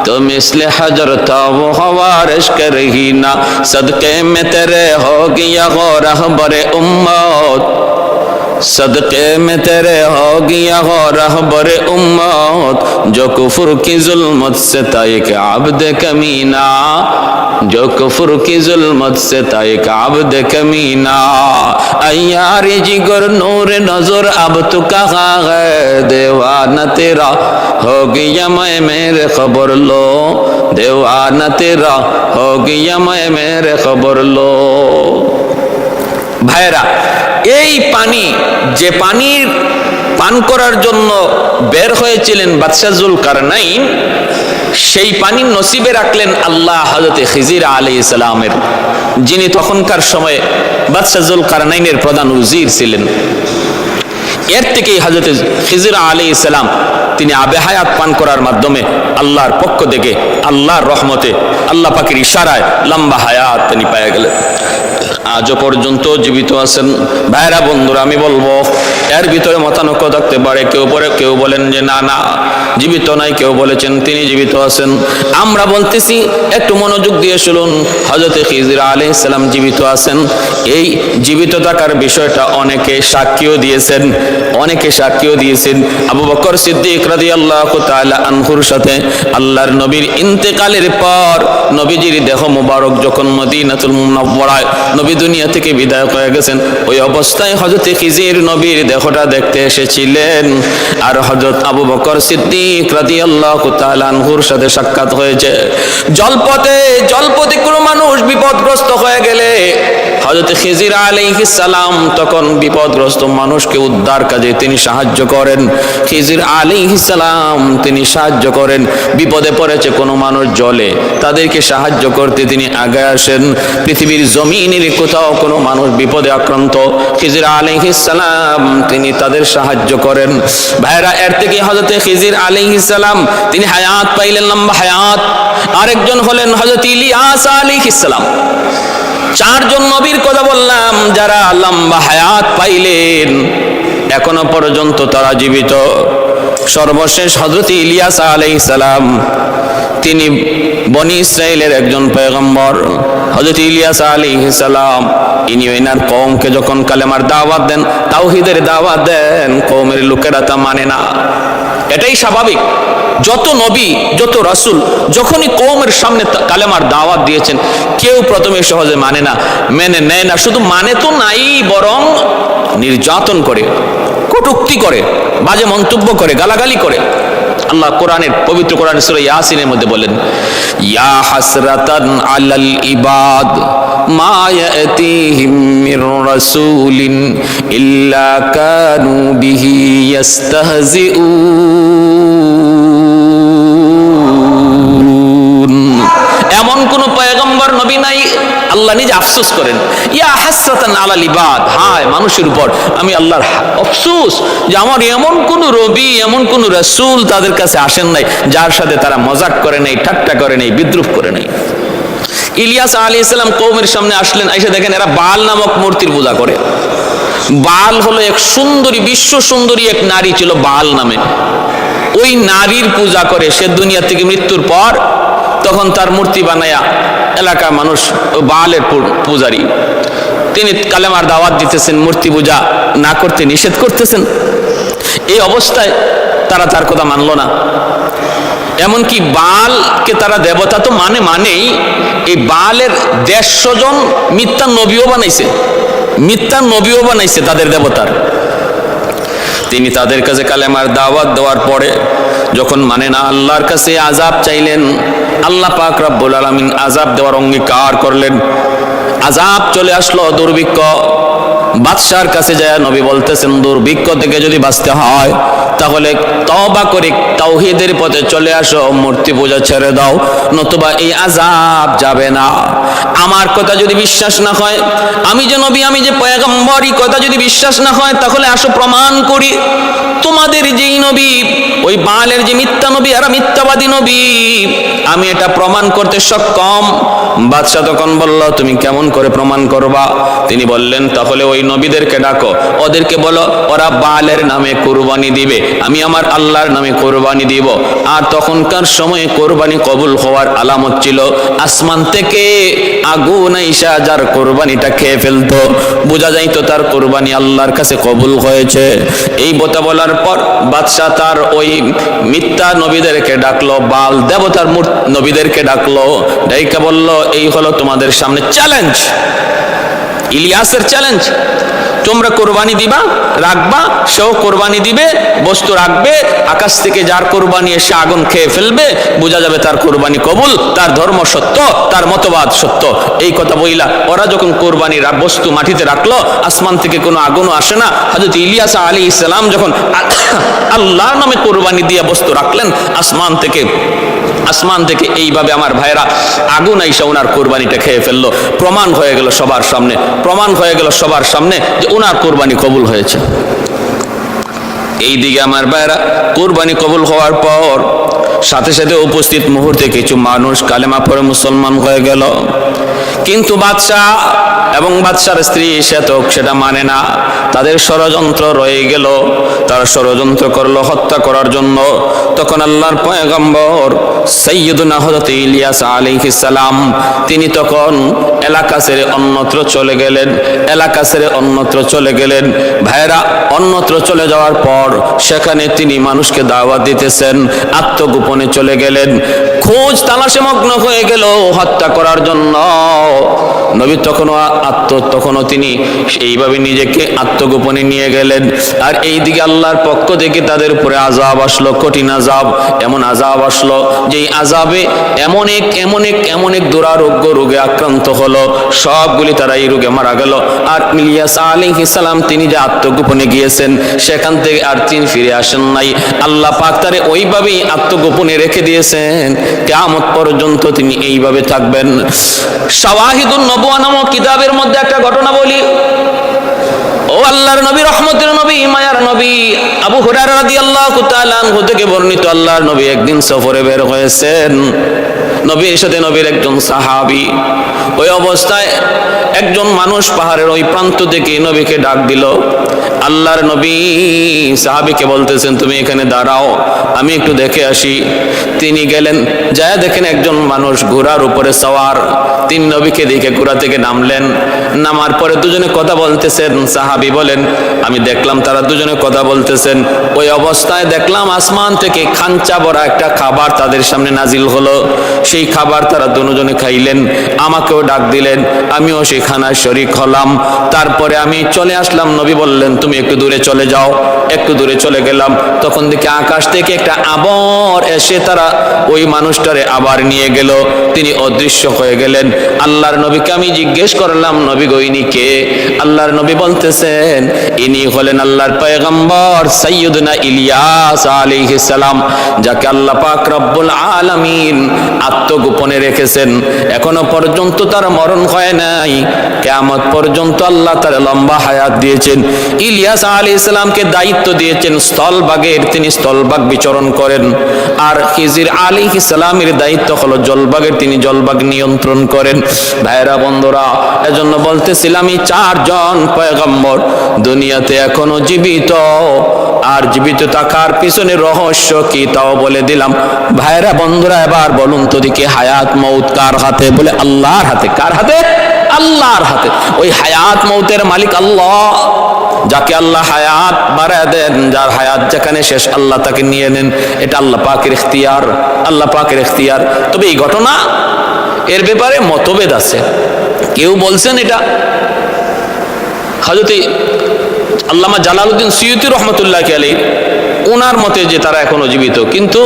तो मिस्ल हजरता वो हवारश करेगी ना सदके में तेरे हो गया गो रहबरे उम्मत सदके में तेरे हो गया गो रहबरे उम्मत जो कुफर की जुल्मत से ताइक अब्द कमीना जो कुफर की जुल्मत से ताइक अब्द कमीना अयारी जिगर नूर नजर अब तू कहाँ है देवाना तेरा हो गया मैं मेरे खबर लो देवाना तेरा हो गया मैं मेरे खबर लो। भाईरा এই পানি যে পানির পান করার জন্য বের হয়েছিলেন বাদশা জুলকারনাইন সেই পানি নসিবে রাখলেন আল্লাহ হযরত খিজির আলাইহিস সালামের, যিনি তখনকার সময়ে বাদশা জুলকারনাইনের প্রধান উজির ছিলেন। এর থেকেই হযরত খিজির আলাইহিস সালাম তিনি আবে হায়াত পান করার মাধ্যমে আল্লাহর পক্ষ থেকে আল্লাহর রহমতে আল্লাহ পাকের ইশারায় লম্বা হায়াত তিনি পেয়ে গেলেন, আজও পর্যন্ত জীবিত আছেন। ভাইরা বন্ধুরা আমি বলবো এর ভিতরে মতানৈক্য থাকতে পারে, কেউ বলেন যে না না জীবিত নাই, কেউ বলেছেন তিনি জীবিত আছেন। আমরা বলতেছি একটু মনোযোগ দিয়ে শুনুন, হযরত খিজির আলাইহিস সালাম জীবিত আছেন। এই জীবিত থাকার বিষয়টা অনেকে সাক্ষীও দিয়েছেন। আবু বকর সিদ্দিক রাদিয়াল্লাহু তাআলা আনহুর সাথে আল্লাহর নবীর ইন্তেকালের পর নবীজির দেহ মুবারক যখন মদিনাতুল মুনাওয়ারায় নবী দুনিয়া থেকে বিদায় হয়ে গেছেন, ওই অবস্থায় হযরত খিজির নবীর দেহটা দেখতে এসেছিলেন। আর হযরত আবু বকর সিদ্দিক রাদিয়াল্লাহু তাআলা আনহুর সাথে সাক্ষাৎ হয়েছে। জলপথে কোনো মানুষ বিপদগ্রস্ত হয়ে গেলে হযরত খিজির আলাইহিস সালাম তখন বিপদগ্রস্ত মানুষকে উদ্ধার কাজে তিনি সাহায্য করেন। খিজির আলাইহিস সালাম তিনি সাহায্য করেন। বিপদে পড়েছে কোনো মানুষ জলে, তাদেরকে সাহায্য করতে তিনি আগে আসেন। পৃথিবীর জমিনের কোথাও কোনো মানুষ বিপদে আক্রান্ত, খিজির আলাইহিস সালাম তিনি তাদের সাহায্য করেন। ভাইরা এর থেকে হযরত খিজির আলাইহিস সালাম তিনি হায়াত পাইলেন, লম্বা হায়াত। আরেকজন হলেন হযরত ইলিয়াস আলাইহিস সালাম। চারজন নবীর কথা বললাম যারা লম্বা হায়াত পাইলেন, এখনো পর্যন্ত তারা জীবিত। সর্বশেষ হযরত ইলিয়াস আলাইহিস সালাম তিনি বনি ইসরাইলের একজন পয়গম্বর। হযরত ইলিয়াস আলাইহিস সালাম ইনি ওনার কওমকে যখন কালেমার দাওয়াত দেন, তাওহীদের দাওয়াত দেন, কওমের লোকেরা তা মানে না। এটাই স্বাভাবিক, যত নবী যত রাসূল যখনই কওমের সামনে কালেমার দাওয়াত দিয়েছেন কেউ প্রথমে সহজে মেনে নেয় না। শুধু মানে তো নাই, বরং নির্যাতন করে, কটূক্তি করে, বাজে মন্তব্য করে, গালাগালি করে। আল্লাহ কোরআনের পবিত্র কোরআন সূরা ইয়াসিনের মধ্যে বলেন, ইয়া হাসরাতান আলাল ইবাদ মা ইয়াতিহিম মির রাসূলিন ইল্লা কানু বিহি ইস্তাহজিউন। এমন কোন পয়গম্বর নবী নাই, আল্লাহ নিজে আফসোস করেন, ইয়া হাসরাতান আলাল ইবাদ, হায় মানুষের উপর আমি আল্লাহর আফসোস যে আমার এমন কোন নবী এমন কোন রাসূল তাদের কাছে আসেন নাই যার সাথে তারা মজাক করে নাই, ঠাট্টা করে নাই, বিদ্রুপ করে নাই। ইলিয়াস আলাইহিস সালাম কওমের সামনে আসলেন, এসে দেখেন এরা বাল নামক মূর্তির পূজা করে। বাল হলো এক সুন্দরী, বিশ্ব সুন্দরী এক নারী ছিল বাল নামে। ওই নারীর পূজা করে সে দুনিয়া থেকে মৃত্যুর পর, তখন তার মূর্তি বানায়া এলাকার মানুষ বালের পূজারী, তিনি কালেমার দাওয়াত দিতেছেন, মূর্তি পূজা না করতে নিষেধ করতেছেন। এই অবস্থায় তারা তার কথা মানল না। এমনকি বালকে তারা দেবতা তো মানেই, এই বালের 150 জন মিথ্যা নবীও বানাইছে তাদের দেবতার। তিনি তাদের কাছে কালেমার দাওয়াত দেওয়ার পরে যখন মানে না, আল্লাহর কাছে আযাব চাইলেন। আল্লাহ পাক রব্বুল আলামিন আযাব দেওয়ার অঙ্গীকার করলেন। আযাব চলে আসলো, দুর্ভিক্ষ। বাদশার কাছে যায় নবী বলতেছেন, দুর্ভিক্ষ থেকে যদি বাঁচতে হয় তাহলে তওবা করে তাওহীদের পথে চলে আসো, মূর্তি পূজা ছেড়ে দাও, নতুবা এই আযাব যাবে না। আমার কথা যদি বিশ্বাস না হয়, আমি যে নবী, আমি যে পয়গম্বর, এই কথা যদি বিশ্বাস না হয়, তাহলে আসো প্রমাণ করি। তোমাদের যেই নবী, ওই বালের যে মিথ্যা নবী আর মিথ্যাবাদী নবী, আমি এটা প্রমাণ করতে সক্ষম। বাদশা তখন বলল, তুমি কেমন করে প্রমাণ করবা? তিনি বললেন, তাহলে ওই নবীদেরকে ডাকো, ওদেরকে বলো ওরা বালের নামে কুরবানি দিবে, আমি আমার আল্লাহর নামে কুরবানি দিব। আর তখনকার সময়ে কুরবানি কবুল হওয়ার আলামত ছিল আসমান থেকে আগুন আইসা যার কুরবানিটা খেয়ে ফেলতো, বোঝা যাইতো তার কুরবানি আল্লাহর কাছে কবুল হয়েছে। এই কথা বলার পর বাদশা তার ওই মিথ্যা নবীদেরকে ডাকলো, বাল দেবতার নবীদেরকে ডাকলো, ডাইকা বলল, এই হলো তোমাদের সামনে চ্যালেঞ্জ, ইলিয়াসের চ্যালেঞ্জ। তোমরা কোরবানি দিবা, রাখবা, সেও কোরবানি দিবে, বস্তু রাখবে, আকাশ থেকে যার কোরবানি এসে আগুন খেয়ে ফেলবে, বোঝা যাবে তার কোরবানি কবুল, তার ধর্ম সত্য, তার মতবাদ সত্য। এই কথা বইলা ওরা যখন কোরবানির বস্তু মাটিতে রাখলো, আসমান থেকে কোনো আগুনও আসে না। হযরত ইলিয়াস আলাইহিস সালাম যখন আল্লাহর নামে কোরবানি দিয়ে বস্তু রাখলেন, আসমান থেকে এইভাবে আমার ভাইরা আগুন আইসা ওনার কোরবানিটা খেয়ে ফেললো। প্রমাণ হয়ে গেল সবার সামনে, যে ওনার কোরবানি কবুল হয়েছে। এইদিকে আমার ভাইরা কোরবানি কবুল হওয়ার পর সাথে সাথে উপস্থিত মুহূর্তে কিছু মানুষ কালেমা পড়ে মুসলমান হয়ে গেল। কিন্তু বাদশাহ এবং বাদশার স্ত্রী সেটা মানে না, তাদের ষড়যন্ত্র রয়ে গেল, তারা ষড়যন্ত্র করলো হত্যা করার জন্য। তখন আল্লাহর পয়গম্বর সাইয়্যিদুনা হযরত ইলিয়াস আলাইহিস সালাম, তিনি তখন এলাকা ছেড়ে অন্যত্র চলে গেলেন। ভাইরা, অন্যত্র চলে যাওয়ার পর সেখানে তিনি মানুষকে দাওয়াত দিতেছেন, আত্মগোপনে চলে গেলেন, খোঁজ তালাশে মগ্ন হয়ে গেল হত্যা করার জন্য। নবী তখনও তিনি এইভাবে নিজেকে আত্মগোপনে নিয়ে গেলেন। আর এইদিকে আল্লাহর পক্ষ থেকে তাদের উপরে আযাব আসলো, কঠিন আযাব, এমন আযাব আসলো যে আযাবে এমন এক দুরারোগ্য রোগে আক্রান্ত হলো, সবগুলি তারা এই রোগে মারা গেল। আর ইলিয়াস আলাইহিস সালাম তিনি যে আত্মগোপনে গিয়েছেন, সেখান থেকে আর তিনি ফিরে আসেন নাই। আল্লাহ পাক তারে ওইভাবেই আত্মগোপনে রেখে দিয়েছেন, কিয়ামত পর্যন্ত তিনি এইভাবে থাকবেন। শাওয়াহিদুন নবুওয়া নামক কিতাবের মধ্যে একটা ঘটনা বলি। ও আল্লাহর নবী, রহমতের নবী, মায়ার নবী, আবু হুরায়রা রাদিয়াল্লাহু তাআলা আনহু থেকে বর্ণিত, আল্লাহর নবী একদিন সফরে বের হয়েছেন, নবীর সাথে নবীর একজন সাহাবী। ওই অবস্থায় একজন মানুষ পাহাড়ের ওই প্রান্ত থেকে নবীকে ডাক দিল। আল্লাহর নবী সাহাবীকে বলতেছেন, তুমি এখানে দাঁড়াও, আমি একটু দেখে আসি। তিনি গেলেন, যায় দেখেন একজন মানুষ ঘোড়ার উপরে সওয়ার। তিনি নবীকে দেখে ঘোড়া থেকে নামলেন। নামার পরে দুজনে কথা বলতেছেন। সাহাবী বলেন, আমি দেখলাম তারা দুজনে কথা বলতেছেন। ওই অবস্থায় দেখলাম আসমান থেকে খাঞ্চা ভরা একটা খাবার তাদের সামনে নাজিল হলো। সেই খাবার তারা দুজনে খাইলেন, আমাকেও ডাক দিলেন, আমিও সেই খানায় শরীক হলাম। তারপরে আমি চলে আসলাম। নবী বললেন, তুমি একটু দূরে চলে যাও। একটু দূরে চলে গেলাম, তখন দেখি আকাশ থেকে একটা আবর এসে তারা ওই মানুষটারে আবার নিয়ে গেল, তিনি অদৃশ্য হয়ে গেলেন। আল্লাহর নবীকে আমি জিজ্ঞেস করলাম, নবী গো ইনি কে? আল্লাহর নবী বলতেছেন, ইনি হলেন আল্লাহর পয়গম্বর সাইয়্যিদুনা ইলিয়াস আলাইহিস সালাম, যাকে আল্লাহ পাক রব্বুল আলামিন আত্মগোপনে রেখেছেন। এখনো পর্যন্ত তার মরণ হয় নাই, কিয়ামত পর্যন্ত আল্লাহ তার লম্বা হায়াত দিয়েছেন। ইলিয়াস আলাইহিস সালামকে দায়িত্ব দিয়েছেন স্থলভাগের, তিনি স্থলভাগ বিচরণ করেন। আর খিজির আলাইহিস সালামের দায়িত্ব হলো জলভাগের, তিনি জলভাগ নিয়ন্ত্রণ করেন। ভাইরা বন্ধুরা, এজন্য বলতেছিলাম এই চারজন পয়গম্বর দুনিয়াতে এখনো জীবিত। আর জীবিত থাকার পিছনে রহস্য কি তাও বলে দিলাম। ভাইরা বন্ধুরা, এবার বলুন তো দেখি, হায়াত মউত কার হাতে? বলে আল্লাহর হাতে। কার হাতে? আল্লাহর হাতে। ওই হায়াত মউতের মালিক আল্লাহ। যাকে আল্লাহ হায়াত বাড়ায় দেন, যার হায়াত যেখানে শেষ আল্লাহ তাকে নিয়ে নেন। এটা আল্লাহ পাকের ইখতিয়ার, আল্লাহ পাকের ইখতিয়ার। তবে এই ঘটনা, এর ব্যাপারে মতভেদ আছে। কেউ বলছেন এটা হযরত আল্লামা জালালউদ্দিন সুয়ুতী রহমতুল্লাহ আলাইহি, ওনার মতে যে তারা এখনো জীবিত। কিন্তু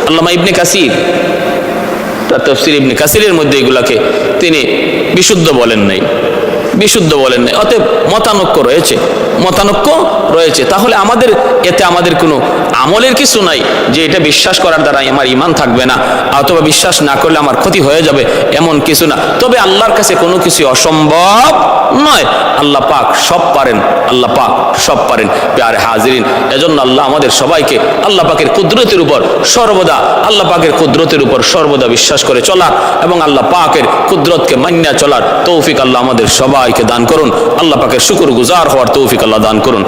আল্লামা ইবনে কাসির, তার তাফসীর ইবনে কাসিরের মধ্যে এগুলাকে তিনি বিশুদ্ধ বলেন নাই। বিশুদ্ধ বলেন নাই। অতএব মতানৈক্য রয়েছে। তাহলে এতে আমাদের কোনো আমলের কিছু নাই যে এটা বিশ্বাস করার দ্বারা আমার ঈমান থাকবে না, অথবা বিশ্বাস না করলে আমার ক্ষতি হয়ে যাবে, এমন কিছু না। তবে আল্লাহর কাছে কোনো কিছু অসম্ভব নয়। আল্লাহ পাক সব পারেন, আল্লাহ পাক সব পারেন। প্যারে হাজিরিন, এজন্য আল্লাহ আমাদের সবাইকে আল্লাহ পাকের কুদরতের উপর সর্বদা বিশ্বাস করে চলার এবং আল্লাহ পাকের কুদরতকে মান্যা চলার তৌফিক আল্লাহ আমাদের সবাইকে দান করুন। আল্লাহ পাকের শুকর গুজার হওয়ার তৌফিক আল্লাহ দান করুন।